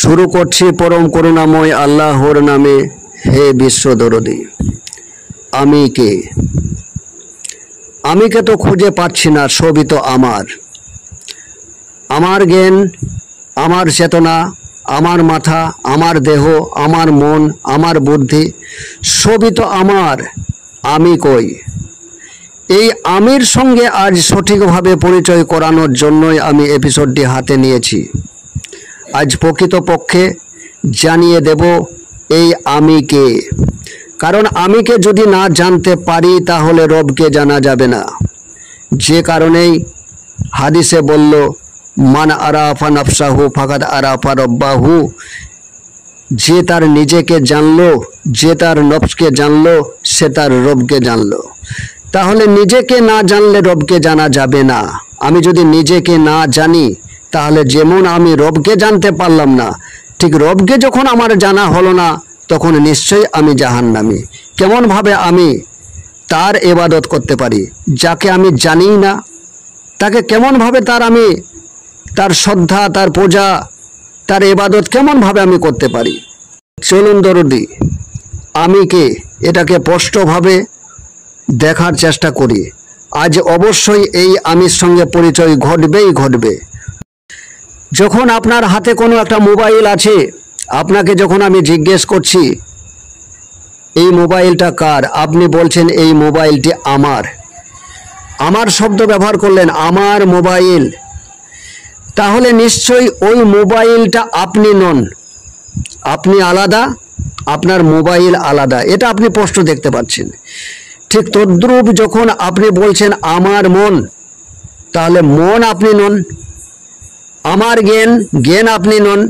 শুরু করছি পরম করুণাময় আল্লাহর নামে। হে বিশ্ব দরদি, আমি কে? আমিকে তো খুঁজে পাচ্ছি না। সবই তো আমার জ্ঞান, আমার চেতনা, আমার মাথা, আমার দেহ, আমার মন, আমার বুদ্ধি, সবই তো আমার। আমি কই? এই আমির সঙ্গে আজ সঠিকভাবে পরিচয় করানোর জন্যই আমি এপিসোডটি হাতে নিয়েছি। আজ প্রকৃতপক্ষে জানিয়ে দেব এই আমি কে। কারণ আমিকে যদি না জানতে পারি তাহলে রবকে জানা যাবে না। যে কারণেই হাদিসে বলল, মান আরাফা নাফসাহু ফাকাদ আরাফা রব্বাহু। যে তার নিজেকে জানলো, যে তার নফসকে জানলো, সে তার রবকে জানলো। তাহলে নিজেকে না জানলে রবকে জানা যাবে না। আমি যদি নিজেকে না জানি তাহলে যেমন আমি রবকে জানতে পারলাম না, ঠিক রবকে যখন আমার জানা হলো না তখন নিশ্চয়ই আমি জাহান্নামী। কেমনভাবে আমি তার ইবাদত করতে পারি যাকে আমি জানি না? তাকে কেমনভাবে তার শ্রদ্ধা, তার পূজা, তার ইবাদত কেমনভাবে আমি করতে পারি? চলুন দরদি, আমি কে এটাকে স্পষ্টভাবে দেখার চেষ্টা করি। আজ অবশ্যই এই আমির সঙ্গে পরিচয় ঘটবেই ঘটবে। যখন আপনার হাতে কোনো একটা মোবাইল আছে, আপনাকে যখন আমি জিজ্ঞেস করছি এই মোবাইলটা কার, আপনি বলছেন এই মোবাইলটি আমার। আমার শব্দ ব্যবহার করলেন, আমার মোবাইল। তাহলে নিশ্চয়ই ওই মোবাইলটা আপনি নন। আপনি আলাদা, আপনার মোবাইল আলাদা। এটা আপনি স্পষ্ট দেখতে পাচ্ছেন। ঠিক তদ্রূপ যখন আপনি বলছেন আমার মন, তাহলে মন আপনি নন। আমার জ্ঞান আপনি নন।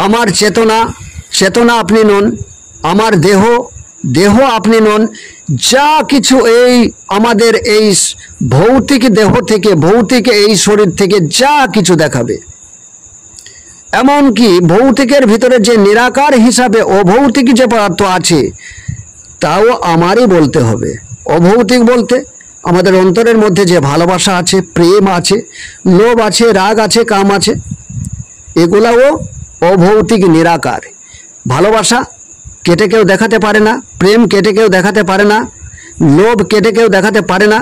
আমার চেতনা আপনি নন। আমার দেহ আপনি নন। যা কিছু এই আমাদের এই ভৌতিক দেহ থেকে, ভৌতিক এই শরীর থেকে যা কিছু দেখাবে, এমনকি ভৌতিকের ভিতরে যে নিরাকার হিসাবে অভৌতিক যে পদার্থ আছে তাও আমারই বলতে হবে। অভৌতিক বলতে আমাদের অন্তরের মধ্যে যে ভালোবাসা আছে, প্রেম আছে, লোভ আছে, রাগ আছে, কাম আছে, এগুলাও অভৌতিক নিরাকার। ভালোবাসা কেটে কেউ দেখাতে পারে না, প্রেম কেটে কেউ দেখাতে পারে না, লোভ কেটে কেউ দেখাতে পারে না।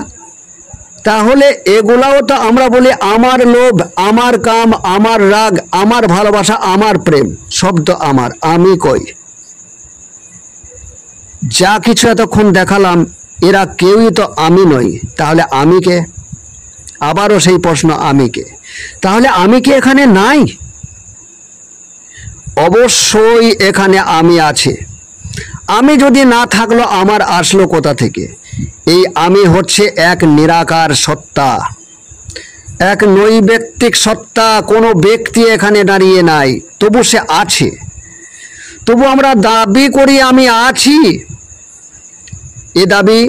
তাহলে এগুলাও তো আমরা বলি আমার লোভ, আমার কাম, আমার রাগ, আমার ভালোবাসা, আমার প্রেম, সব তো আমার। আমি কই? যা কিছু এতক্ষণ দেখালাম এরা কেউই তো আমি নই। তাহলে আমি কে? আবারও সেই প্রশ্ন, আমি কে? তাহলে আমি কি এখানে নাই? অবশ্যই এখানে আমি আছে। আমি যদি না থাকলো আমার আসলো কোথা থেকে? এই আমি হচ্ছে এক নিরাকার সত্তা, এক নৈব্যক্তিক সত্তা। কোনো ব্যক্তি এখানে দাঁড়িয়ে নাই, তবু সে আছে। তবু আমরা দাবি করি আমি আছি। এ দাবি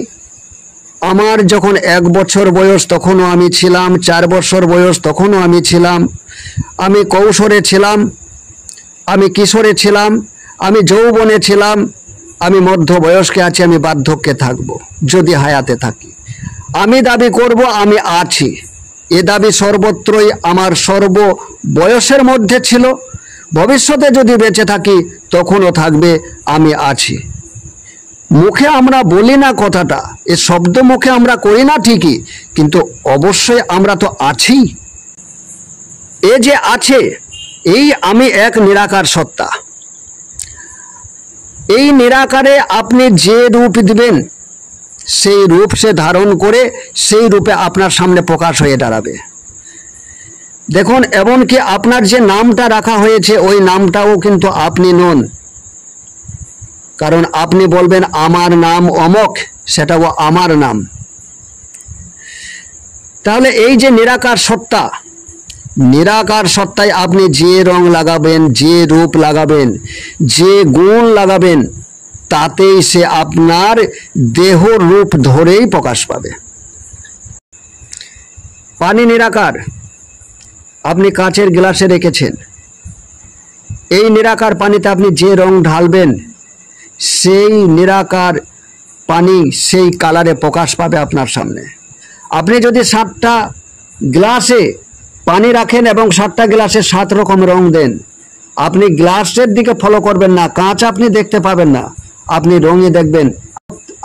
আমার যখন 1 বছর বয়স তখনও আমি ছিলাম, 4 বছর বয়স তখনও আমি ছিলাম, আমি কৈশোরে ছিলাম, আমি কিশোরে ছিলাম, আমি যৌবনে ছিলাম, আমি মধ্যবয়স্কে আছি, আমি বার্ধক্যে থাকব যদি হায়াতে থাকি। আমি দাবি করব আমি আছি। এ দাবি সর্বত্রই আমার সর্ব বয়সের মধ্যে ছিল। ভবিষ্যতে যদি বেঁচে থাকি তখনও থাকবে আমি আছি। মুখে আমরা বলি না কথাটা, এ শব্দ মুখে আমরা করি না ঠিকই, কিন্তু অবশ্যই আমরা তো আছি। এ যে আছে, এই আমি এক নিরাকার সত্তা। এই নিরাকারে আপনি যে রূপ দিবেন সেই রূপ সে ধারণ করে সেই রূপে আপনার সামনে প্রকাশ হয়ে দাঁড়াবে। দেখুন, এমনকি আপনার যে নামটা রাখা হয়েছে ওই নামটাও কিন্তু আপনি নন। কারণ আপনি বলবেন আমার নাম অমক, সেটাও আমার নাম। তাহলে এই যে নিরাকার সত্তা, নিরাকার সত্তায় আপনি যে রং লাগাবেন, যে রূপ লাগাবেন, যে গুণ লাগাবেন, তাতেই সে আপনার দেহ রূপ ধরেই প্রকাশ পাবে। পানি নিরাকার, আপনি কাচের গ্লাসে রেখেছেন, এই নিরাকার পানিতে আপনি যে রং ঢালবেন সেই নিরাকার পানি সেই কালারে প্রকাশ পাবে আপনার সামনে। আপনি যদি 7টা গ্লাসে পানি রাখেন এবং 7টা গ্লাসে 7 রকম রং দেন, আপনি গ্লাসের দিকে ফলো করবেন না, কাঁচ আপনি দেখতে পাবেন না, আপনি রঙে দেখবেন।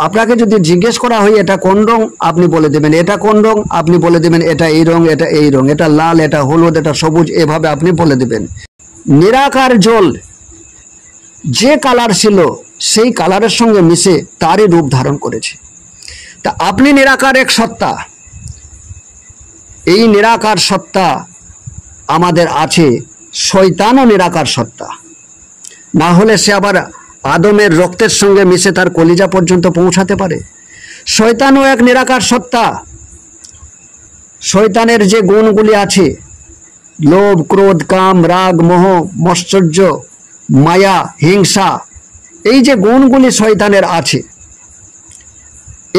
আপনাকে যদি জিজ্ঞেস করা হয় এটা কোন রং, আপনি বলে দেবেন এটা কোন রং, আপনি বলে দেবেন এটা এই রং, এটা এই রং, এটা লাল, এটা হলুদ, এটা সবুজ, এভাবে আপনি বলে দেবেন। নিরাকার জল যে কালার ছিল সেই কালারের সঙ্গে মিশে তারই রূপ ধারণ করেছে। তা আপনি নিরাকার এক সত্তা, এই নিরাকার সত্তা আমাদের আছে, শয়তানও নিরাকার সত্তা, না হলে সে আবার আদমের রক্তের সঙ্গে মিশে তার কলিজা পর্যন্ত পৌঁছাতে পারে। শয়তানও এক নিরাকার সত্তা। শয়তানের যে গুণগুলি আছে, লোভ, ক্রোধ, কাম, রাগ, মোহ, মৎসর্য, মায়া, হিংসা, এই যে গুণগুলি শয়তানের আছে,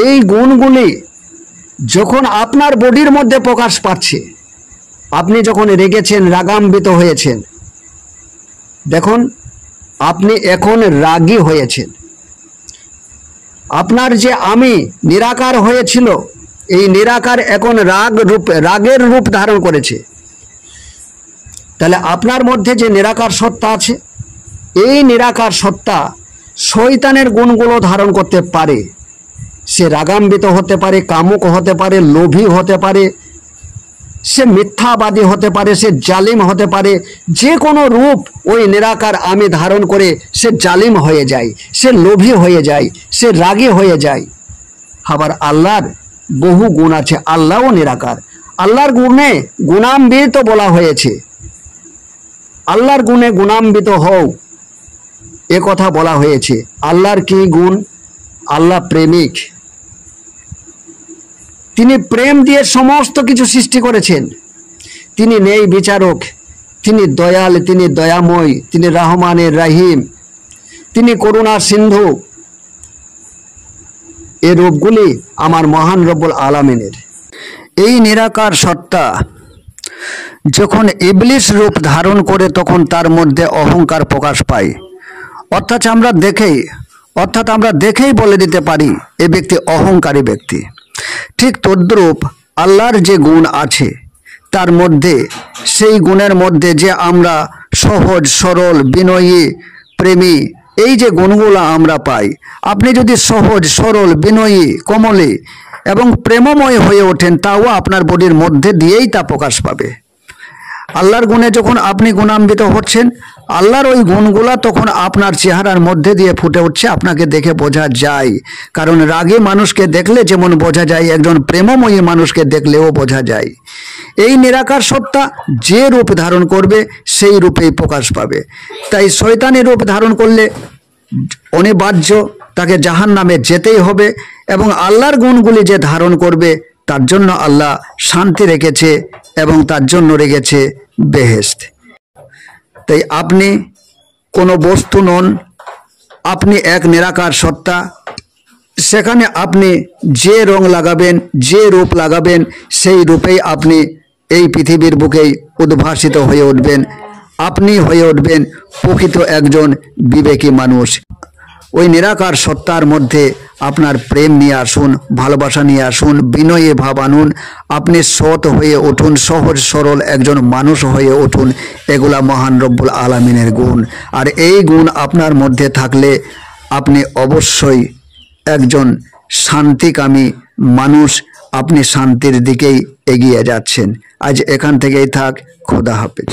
এই গুণগুলি যখন আপনার বডির মধ্যে প্রকাশ পাচ্ছে, আপনি যখন রেগেছেন, রাগান্বিত হয়েছেন, দেখুন আপনি এখন রাগী হয়েছেন। আপনার যে আমি নিরাকার হয়েছিল, এই নিরাকার এখন রাগের রূপ ধারণ করেছে। তাহলে আপনার মধ্যে যে নিরাকার সত্তা আছে, এই নিরাকার সত্তা শয়তানের গুণগুলো ধারণ করতে পারে। সে রাগান্বিত হতে পারে, কামুক হতে পারে, লোভী হতে পারে, সে মিথ্যাবাদী হতে পারে, সে জালিম হতে পারে। যে কোনো রূপ ওই নিরাকার আমি ধারণ করে সে জালিম হয়ে যায়, সে লোভী হয়ে যায়, সে রাগী হয়ে যায়। আবার আল্লাহর বহু গুণ আছে, আল্লাহও নিরাকার। আল্লাহর গুণে গুণান্বিত বলা হয়েছে, আল্লাহর গুণে গুণান্বিত হও, এ কথা বলা হয়েছে। আল্লাহর কি গুণ? আল্লাহ প্রেমিক, তিনি প্রেম দিয়ে সমস্ত কিছু সৃষ্টি করেছেন। তিনি ন্যায় বিচারক, তিনি দয়াল, তিনি দয়াময়, তিনি রহমানের রাহিম, তিনি করুণা সিন্ধু। এই রূপগুলি আমার মহান রব্বুল আলামিনের। এই নিরাকার সত্তা যখন ইবলিস রূপ ধারণ করে তখন তার মধ্যে অহংকার প্রকাশ পায়। অর্থাৎ আমরা দেখেই বলে দিতে পারি এ ব্যক্তি অহংকারী ব্যক্তি। ঠিক তদ্রূপ আল্লাহর যে গুণ আছে তার মধ্যে, সেই গুণের মধ্যে যে আমরা সহজ, সরল, বিনয়ী, প্রেমী, এই যে গুণগুলো আমরা পাই, আপনি যদি সহজ, সরল, বিনয়ী, কোমলী এবং প্রেমময় হয়ে ওঠেন, তাও আপনার বডির মধ্যে দিয়েই তা প্রকাশ পাবে। আল্লাহর গুণে যখন আপনি গুণান্বিত হচ্ছেন, আল্লাহর ওই গুণগুলা তখন আপনার চেহারার মধ্যে দিয়ে ফুটে উঠছে, আপনাকে দেখে বোঝা যায়। কারণ রাগী মানুষকে দেখলে যেমন বোঝা যায়, একজন প্রেমময়ী মানুষকে দেখলেও বোঝা যায়। এই নিরাকার সত্তা যে রূপ ধারণ করবে সেই রূপেই প্রকাশ পাবে। তাই শয়তানি রূপ ধারণ করলে অনিবার্য তাকে জাহান্নামে যেতেই হবে, এবং আল্লাহর গুণগুলি যে ধারণ করবে তার জন্য আল্লাহ শান্তি রেখেছে এবং তার জন্য রেখেছে বেহেশত। তাই আপনি কোনো বস্তু নন, আপনি এক নিরাকার সত্তা। সেখানে আপনি যে রং লাগাবেন, যে রূপ লাগাবেন, সেই রূপেই আপনি এই পৃথিবীর বুকেই উদ্ভাসিত হয়ে উঠবেন। আপনি হয়ে উঠবেন প্রকৃত একজন বিবেকী মানুষ। ওই নিরাকার সত্তার মধ্যে আপনার প্রেম নিয়ে আসুন, ভালোবাসা নিয়ে আসুন, বিনয়ী ভাব আনুন। আপনি সৎ হয়ে উঠুন, সহজ সরল একজন মানুষ হয়ে উঠুন। এগুলা মহান রব্বুল আলামিনের গুণ। আর এই গুণ আপনার মধ্যে থাকলে আপনি অবশ্যই একজন শান্তিকামী মানুষ, আপনি শান্তির দিকেই এগিয়ে যাচ্ছেন। আজ এখান থেকেই থাক। খোদা হাফেজ।